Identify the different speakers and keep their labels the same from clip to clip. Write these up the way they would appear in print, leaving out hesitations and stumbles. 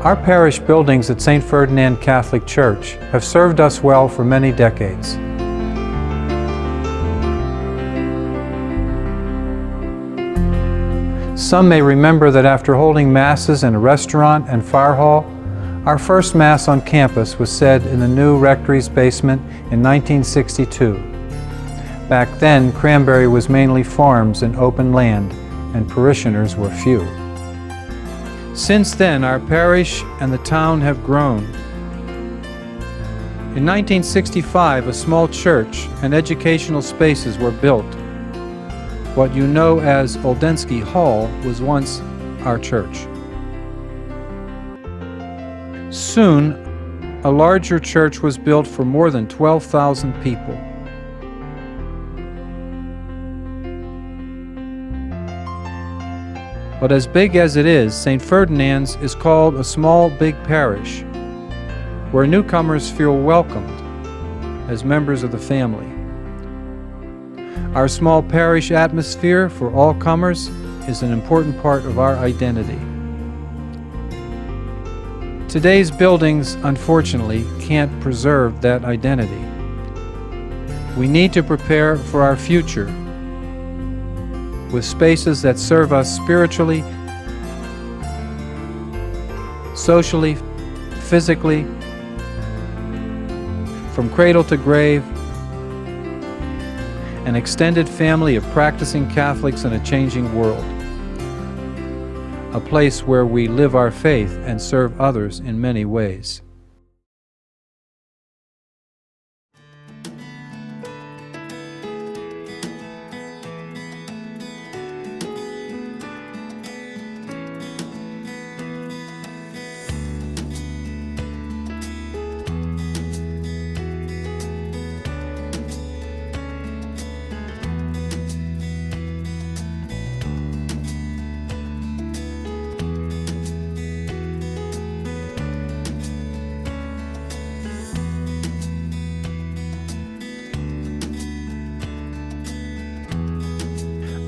Speaker 1: Our parish buildings at St. Ferdinand Catholic Church have served us well for many decades. Some may remember that after holding masses in a restaurant and fire hall, our first Mass on campus was said in the new rectory's basement in 1962. Back then, Cranberry was mainly farms and open land, and parishioners were few. Since then, our parish and the town have grown. In 1965, a small church and educational spaces were built. What you know as Oldensky Hall was once our church. Soon, a larger church was built for more than 12,000 people. But as big as it is, St. Ferdinand's is called a small, big parish, where newcomers feel welcomed as members of the family. Our small parish atmosphere for all comers is an important part of our identity. Today's buildings, unfortunately, can't preserve that identity. We need to prepare for our future with spaces that serve us spiritually, socially, physically, from cradle to grave, an extended family of practicing Catholics in a changing world. A place where we live our faith and serve others in many ways.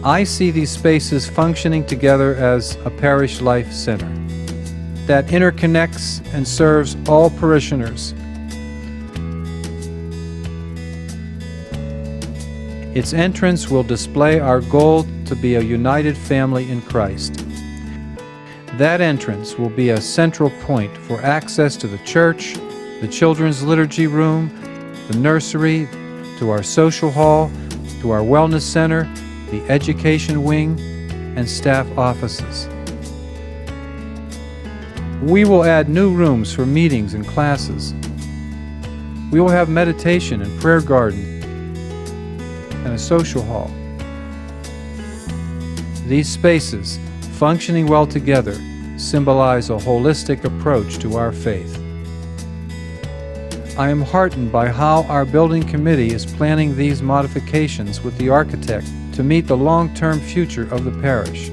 Speaker 1: I see these spaces functioning together as a parish life center that interconnects and serves all parishioners. Its entrance will display our goal to be a united family in Christ. That entrance will be a central point for access to the church, the children's liturgy room, the nursery, to our social hall, to our wellness center, the education wing, and staff offices. We will add new rooms for meetings and classes. We will have meditation and prayer garden and a social hall. These spaces, functioning well together, symbolize a holistic approach to our faith. I am heartened by how our building committee is planning these modifications with the architect to meet the long-term future of the parish.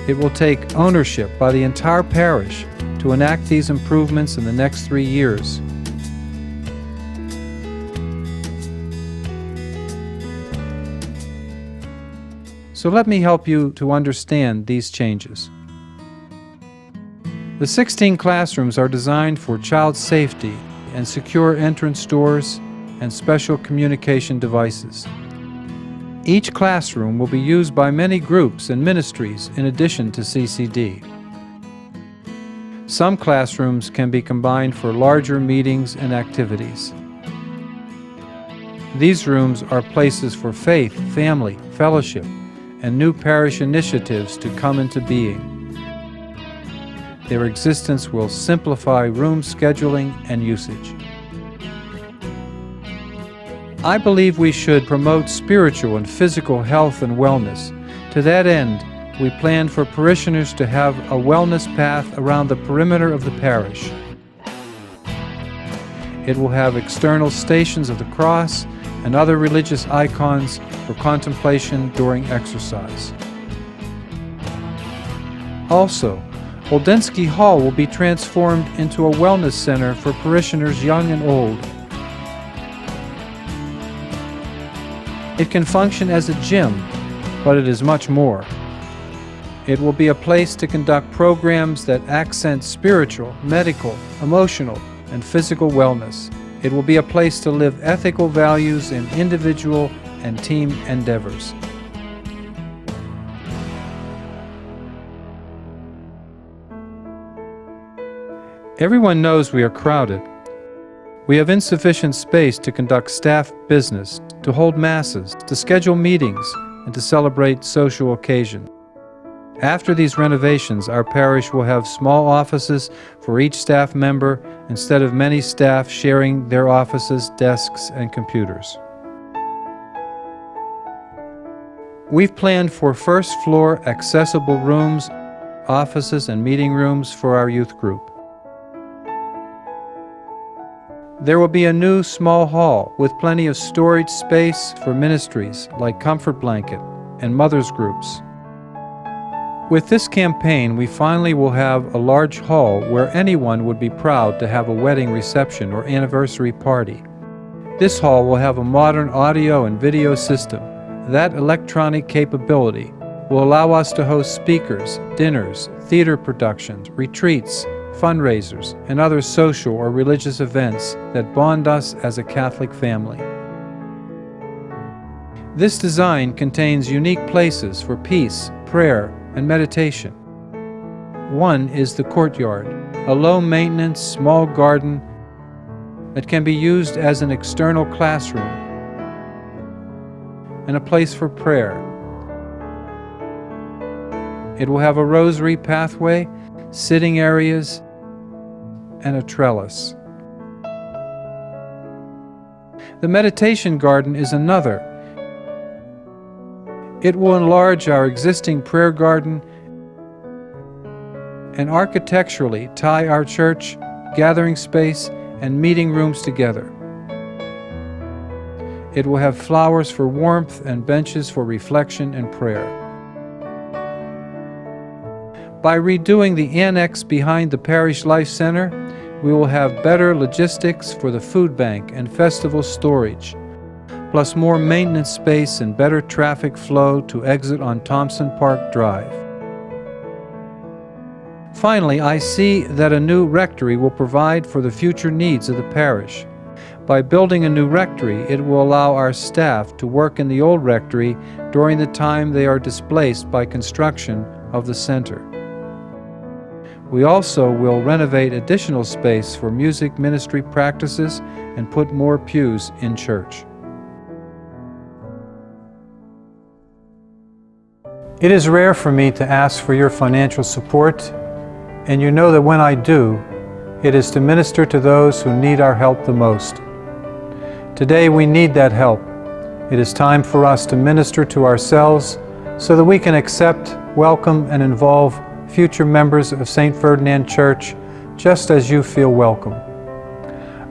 Speaker 1: It will take ownership by the entire parish to enact these improvements in the next 3 years. So let me help you to understand these changes. The 16 classrooms are designed for child safety and secure entrance doors and special communication devices. Each classroom will be used by many groups and ministries in addition to CCD. Some classrooms can be combined for larger meetings and activities. These rooms are places for faith, family, fellowship, and new parish initiatives to come into being. Their existence will simplify room scheduling and usage. I believe we should promote spiritual and physical health and wellness. To that end, we plan for parishioners to have a wellness path around the perimeter of the parish. It will have external stations of the cross and other religious icons for contemplation during exercise. Also, Oldensky Hall will be transformed into a wellness center for parishioners young and old. It can function as a gym, but it is much more. It will be a place to conduct programs that accent spiritual, medical, emotional, and physical wellness. It will be a place to live ethical values in individual and team endeavors. Everyone knows we are crowded. We have insufficient space to conduct staff business, to hold masses, to schedule meetings, and to celebrate social occasions. After these renovations, our parish will have small offices for each staff member instead of many staff sharing their offices, desks, and computers. We've planned for first-floor accessible rooms, offices, and meeting rooms for our youth group. There will be a new small hall with plenty of storage space for ministries like Comfort Blanket and mothers groups. With this campaign, we finally will have a large hall where anyone would be proud to have a wedding reception or anniversary party. This hall will have a modern audio and video system. That electronic capability will allow us to host speakers, dinners, theater productions, retreats, fundraisers, and other social or religious events that bond us as a Catholic family. This design contains unique places for peace, prayer, and meditation. One is the courtyard, a low-maintenance, small garden that can be used as an external classroom and a place for prayer. It will have a rosary pathway, sitting areas, and a trellis. The meditation garden is another. It will enlarge our existing prayer garden and architecturally tie our church, gathering space, and meeting rooms together. It will have flowers for warmth and benches for reflection and prayer. By redoing the annex behind the Parish Life Center, we will have better logistics for the food bank and festival storage, plus more maintenance space and better traffic flow to exit on Thompson Park Drive. Finally, I see that a new rectory will provide for the future needs of the parish. By building a new rectory, it will allow our staff to work in the old rectory during the time they are displaced by construction of the center. We also will renovate additional space for music ministry practices and put more pews in church. It is rare for me to ask for your financial support, and you know that when I do, it is to minister to those who need our help the most. Today we need that help. It is time for us to minister to ourselves so that we can accept, welcome, and involve future members of St. Ferdinand Church just as you feel welcome.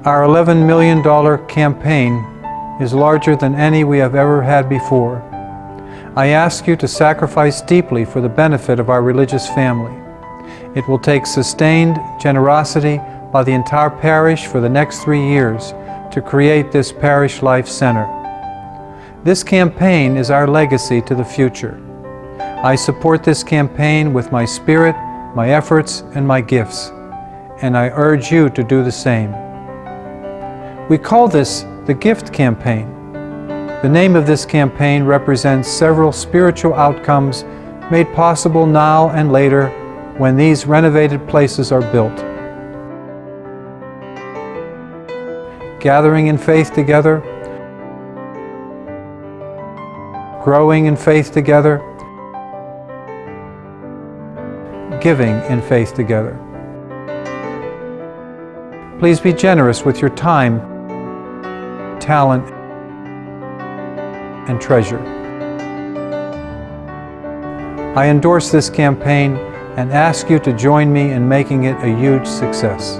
Speaker 1: Our $11 million campaign is larger than any we have ever had before. I ask you to sacrifice deeply for the benefit of our religious family. It will take sustained generosity by the entire parish for the next 3 years to create this Parish Life Center. This campaign is our legacy to the future. I support this campaign with my spirit, my efforts, and my gifts, and I urge you to do the same. We call this the Gift Campaign. The name of this campaign represents several spiritual outcomes made possible now and later when these renovated places are built. Gathering in faith together, growing in faith together, giving in faith together. Please be generous with your time, talent, and treasure. I endorse this campaign and ask you to join me in making it a huge success.